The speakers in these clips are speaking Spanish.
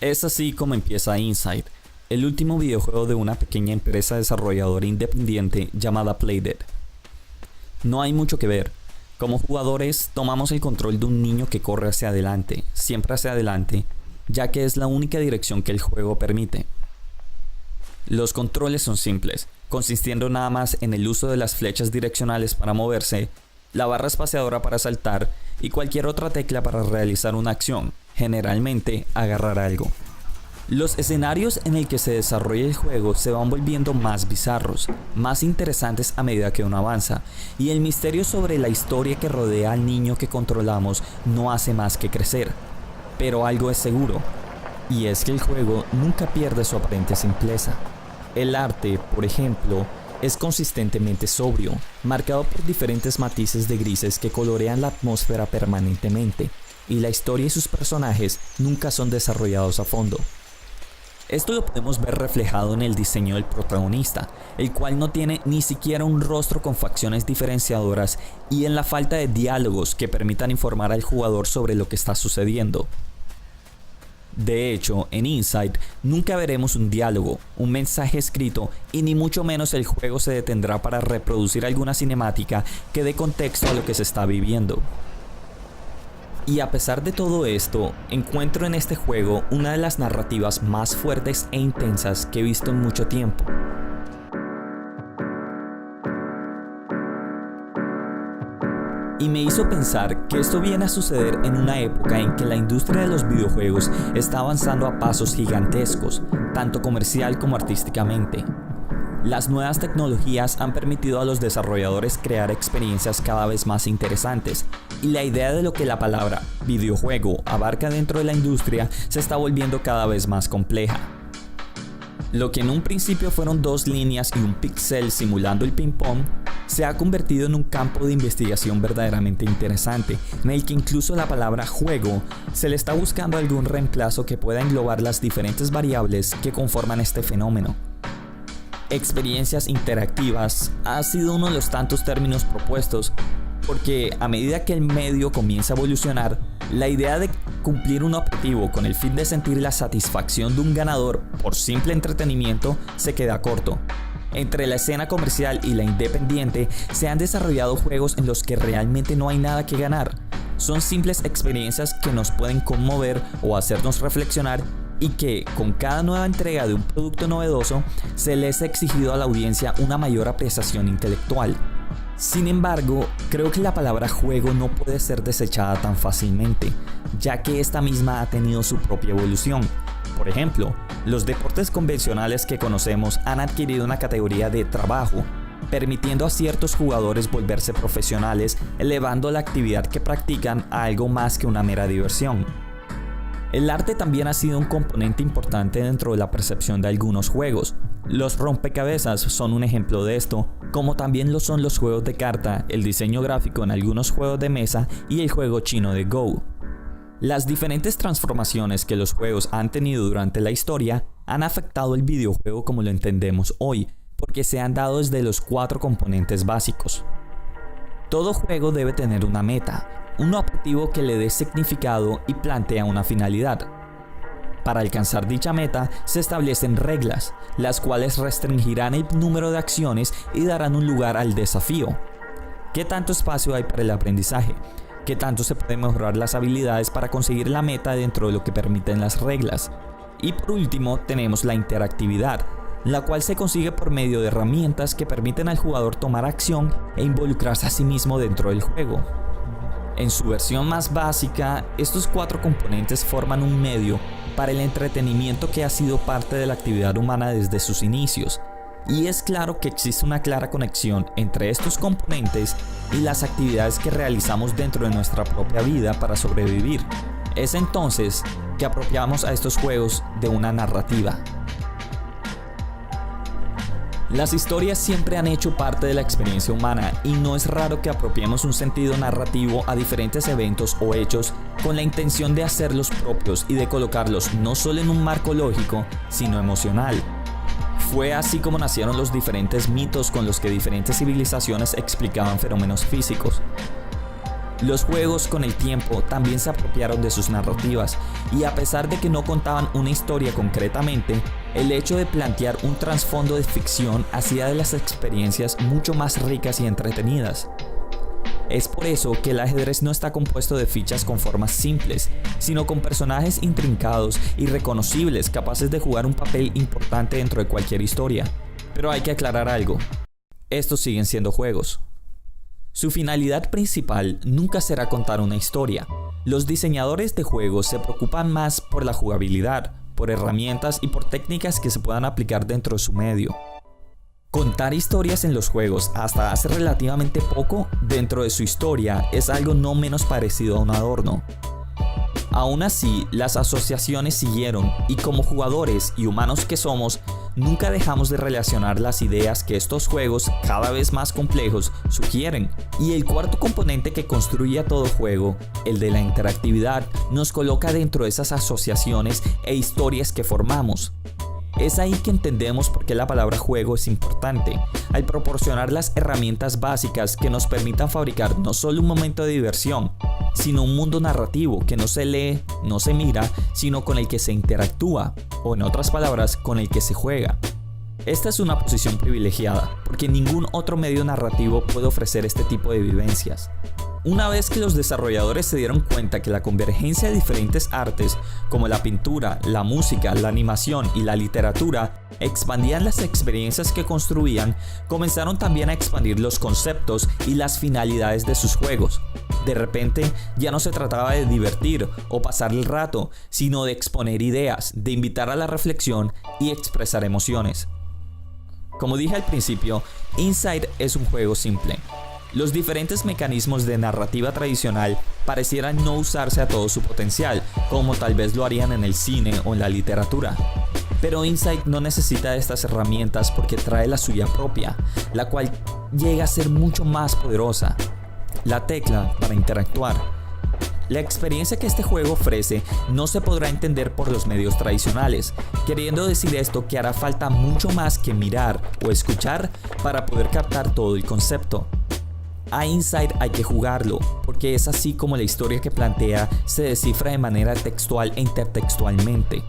Es así como empieza Inside, el último videojuego de una pequeña empresa desarrolladora independiente llamada Playdead. No hay mucho que ver. Como jugadores tomamos el control de un niño que corre hacia adelante, siempre hacia adelante, ya que es la única dirección que el juego permite. Los controles son simples, consistiendo nada más en el uso de las flechas direccionales para moverse, la barra espaciadora para saltar y cualquier otra tecla para realizar una acción, generalmente agarrar algo. Los escenarios en el que se desarrolla el juego se van volviendo más bizarros, más interesantes a medida que uno avanza, y el misterio sobre la historia que rodea al niño que controlamos no hace más que crecer. Pero algo es seguro, y es que el juego nunca pierde su aparente simpleza. El arte, por ejemplo, es consistentemente sobrio, marcado por diferentes matices de grises que colorean la atmósfera permanentemente, y la historia y sus personajes nunca son desarrollados a fondo. Esto lo podemos ver reflejado en el diseño del protagonista, el cual no tiene ni siquiera un rostro con facciones diferenciadoras, y en la falta de diálogos que permitan informar al jugador sobre lo que está sucediendo. De hecho, en Inside nunca veremos un diálogo, un mensaje escrito, y ni mucho menos el juego se detendrá para reproducir alguna cinemática que dé contexto a lo que se está viviendo. Y a pesar de todo esto, encuentro en este juego una de las narrativas más fuertes e intensas que he visto en mucho tiempo. Y me hizo pensar que esto viene a suceder en una época en que la industria de los videojuegos está avanzando a pasos gigantescos, tanto comercial como artísticamente. Las nuevas tecnologías han permitido a los desarrolladores crear experiencias cada vez más interesantes, y la idea de lo que la palabra videojuego abarca dentro de la industria se está volviendo cada vez más compleja. Lo que en un principio fueron dos líneas y un píxel simulando el ping-pong, se ha convertido en un campo de investigación verdaderamente interesante, en el que incluso la palabra juego se le está buscando algún reemplazo que pueda englobar las diferentes variables que conforman este fenómeno. Experiencias interactivas ha sido uno de los tantos términos propuestos, porque a medida que el medio comienza a evolucionar, la idea de cumplir un objetivo con el fin de sentir la satisfacción de un ganador por simple entretenimiento se queda corto. Entre la escena comercial y la independiente se han desarrollado juegos en los que realmente no hay nada que ganar. Son simples experiencias que nos pueden conmover o hacernos reflexionar, y que con cada nueva entrega de un producto novedoso se les ha exigido a la audiencia una mayor apreciación intelectual. Sin embargo, creo que la palabra juego no puede ser desechada tan fácilmente, ya que esta misma ha tenido su propia evolución. Por ejemplo, los deportes convencionales que conocemos han adquirido una categoría de trabajo, permitiendo a ciertos jugadores volverse profesionales, elevando la actividad que practican a algo más que una mera diversión. El arte también ha sido un componente importante dentro de la percepción de algunos juegos. Los rompecabezas son un ejemplo de esto, como también lo son los juegos de carta, el diseño gráfico en algunos juegos de mesa y el juego chino de Go. Las diferentes transformaciones que los juegos han tenido durante la historia han afectado el videojuego como lo entendemos hoy, porque se han dado desde los 4 componentes básicos. Todo juego debe tener una meta, un objetivo que le dé significado y plantea una finalidad. Para alcanzar dicha meta se establecen reglas, las cuales restringirán el número de acciones y darán un lugar al desafío. ¿Qué tanto espacio hay para el aprendizaje? ¿Qué tanto se pueden mejorar las habilidades para conseguir la meta dentro de lo que permiten las reglas? Y por último tenemos la interactividad, la cual se consigue por medio de herramientas que permiten al jugador tomar acción e involucrarse a sí mismo dentro del juego. En su versión más básica, estos 4 componentes forman un medio para el entretenimiento que ha sido parte de la actividad humana desde sus inicios, y es claro que existe una clara conexión entre estos componentes y las actividades que realizamos dentro de nuestra propia vida para sobrevivir. Es entonces que apropiamos a estos juegos de una narrativa. Las historias siempre han hecho parte de la experiencia humana, y no es raro que apropiemos un sentido narrativo a diferentes eventos o hechos con la intención de hacerlos propios y de colocarlos no solo en un marco lógico, sino emocional. Fue así como nacieron los diferentes mitos con los que diferentes civilizaciones explicaban fenómenos físicos. Los juegos con el tiempo también se apropiaron de sus narrativas, y a pesar de que no contaban una historia concretamente, el hecho de plantear un trasfondo de ficción hacía de las experiencias mucho más ricas y entretenidas. Es por eso que el ajedrez no está compuesto de fichas con formas simples, sino con personajes intrincados y reconocibles capaces de jugar un papel importante dentro de cualquier historia. Pero hay que aclarar algo: estos siguen siendo juegos. Su finalidad principal nunca será contar una historia. Los diseñadores de juegos se preocupan más por la jugabilidad, por herramientas y por técnicas que se puedan aplicar dentro de su medio. Contar historias en los juegos hasta hace relativamente poco dentro de su historia es algo no menos parecido a un adorno. Aún así, las asociaciones siguieron, y como jugadores y humanos que somos, nunca dejamos de relacionar las ideas que estos juegos, cada vez más complejos, sugieren. Y el cuarto componente que construye a todo juego, el de la interactividad, nos coloca dentro de esas asociaciones e historias que formamos. Es ahí que entendemos por qué la palabra juego es importante, al proporcionar las herramientas básicas que nos permitan fabricar no solo un momento de diversión, sino un mundo narrativo que no se lee, no se mira, sino con el que se interactúa, o en otras palabras, con el que se juega. Esta es una posición privilegiada, porque ningún otro medio narrativo puede ofrecer este tipo de vivencias. Una vez que los desarrolladores se dieron cuenta que la convergencia de diferentes artes, como la pintura, la música, la animación y la literatura, expandían las experiencias que construían, comenzaron también a expandir los conceptos y las finalidades de sus juegos. De repente, ya no se trataba de divertir o pasar el rato, sino de exponer ideas, de invitar a la reflexión y expresar emociones. Como dije al principio, Inside es un juego simple. Los diferentes mecanismos de narrativa tradicional parecieran no usarse a todo su potencial, como tal vez lo harían en el cine o en la literatura. Pero Inside no necesita de estas herramientas porque trae la suya propia, la cual llega a ser mucho más poderosa: la tecla para interactuar. La experiencia que este juego ofrece no se podrá entender por los medios tradicionales, queriendo decir esto que hará falta mucho más que mirar o escuchar para poder captar todo el concepto. A Inside hay que jugarlo, porque es así como la historia que plantea se descifra de manera textual e intertextualmente.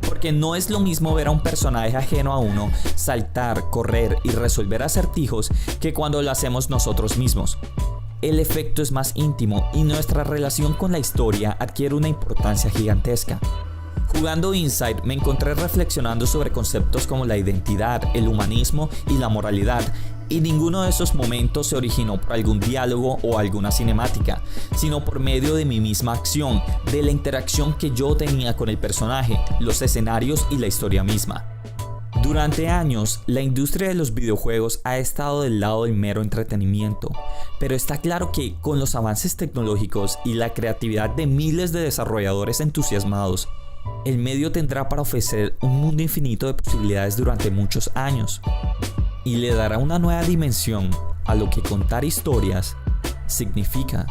Porque no es lo mismo ver a un personaje ajeno a uno saltar, correr y resolver acertijos que cuando lo hacemos nosotros mismos. El efecto es más íntimo y nuestra relación con la historia adquiere una importancia gigantesca. Jugando Inside me encontré reflexionando sobre conceptos como la identidad, el humanismo y la moralidad, y ninguno de esos momentos se originó por algún diálogo o alguna cinemática, sino por medio de mi misma acción, de la interacción que yo tenía con el personaje, los escenarios y la historia misma. Durante años, la industria de los videojuegos ha estado del lado del mero entretenimiento, pero está claro que con los avances tecnológicos y la creatividad de miles de desarrolladores entusiasmados, el medio tendrá para ofrecer un mundo infinito de posibilidades durante muchos años, y le dará una nueva dimensión a lo que contar historias significa.